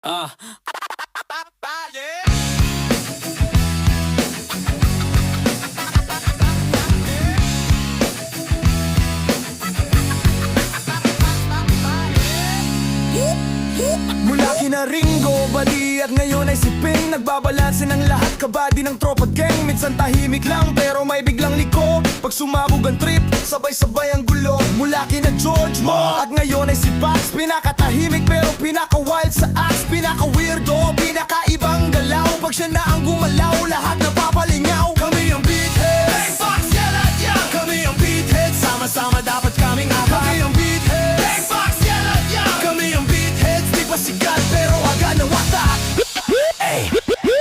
Ah, Mula kina Ringo, Bali at ngayon ay si Ping Nagbabalanse ng lahat, kabady ng tropa gang. Minsan tahimik lang pero may biglang liko. Pag sumabog ang trip, sabay-sabay ang gulo. Mula kina George Mo at ngayon ay si Pax. Pinakatahimik pero pinaka-wild sa axe. Pinaka-weirdo, pinaka-ibang galaw. Pag siya na ang gumalaw, lahat napapalingaw. Kami ang beatheads, Bang Fox, Yella, Young. Kami ang beatheads, sama-sama dapat kaming apat. Kami ang beatheads, Bang Fox, Yella, Young. Kami ang beatheads, di pa sikat pero agad ng watak.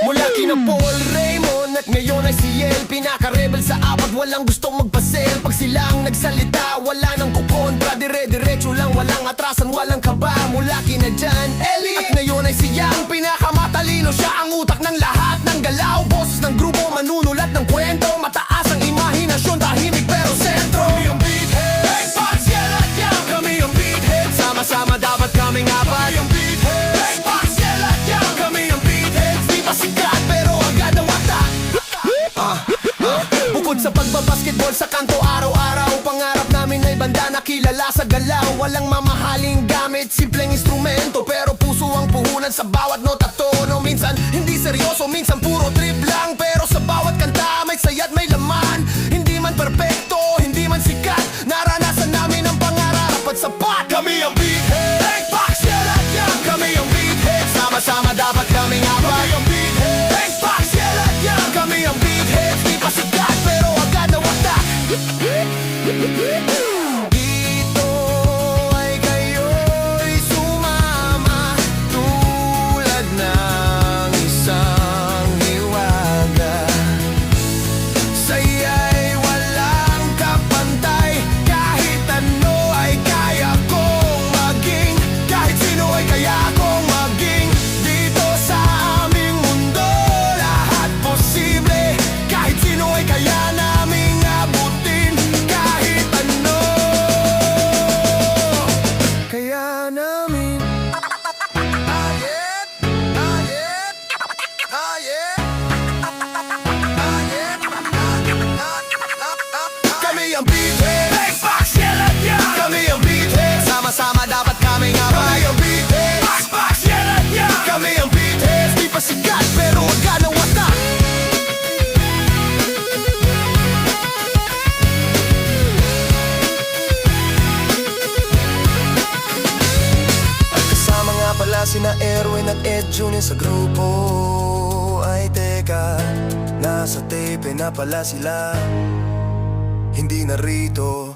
Mula kina Paul Raymond at ngayon ay si Yel. Pinaka-rebel sa apat, walang gustong magpasel. Pag sila ang nagsalita, wala nang kukontra. Dire-diretso lang, walang atrasan, walang kaba. Mula kina John Ellie at ngayon ay si Yang. Pinakamatalino, siya ang utak ng lahat ng galaw. Boses ng grupo, manunulat ng kwento. Mataas ang imahinasyon, tahimik pero sentro. Kami ang beatheads, Bang Fox, Yella, Young. Kami ang beatheads, sama-sama dapat kaming apat. Kami ang beatheads, Bang Fox, Yella, Young. Kami ang beatheads, di pa sikat pero agad ang watak. Bukod sa pagbabasketball sa kanto araw-araw, pangarap namin ay banda na kilala sa galaw. Walang mamahaling gamit, simpleng instrumento, pero puso ang puhunan sa bawat nota tono. Minsan hindi seryoso, minsan puro trip lang, pero sa bawat kanta may saya't may laman. Hindi man perpekto, hindi man sikat, naranasan namin ang pangarap at sapat. Kami ang beatheads, Bang Fox, Yella, Young. Kami ang beatheads, sama-sama dapat kaming apat. Kami ang beatheads, Bang Fox, Yella, Young. Kami ang beatheads, di pa sikat pero agad na watak. Dito ay kayo'y sumama tulad ng isang hiwaga. Saya'y walang kapantay, kahit ano ay kaya kong maging. Kahit sino ay kaya kong maging. Dito sa aming mundo, lahat posible. Kahit sino ay kaya naming abutin. Kahit ano, kaya namin. Kami ang beatheads, Bang Fox, Yella, Young. Kami ang beatheads, sama-sama dapat kaming apat. Kami ang beatheads, Bang Fox, Yella, Young. Kami ang beatheads, di pa sikat pero agad na watak. At kasama nga pala sina Erwin at Ed Junior sa grupo. Ay teka, nasa tape na pala sila, hindi narito.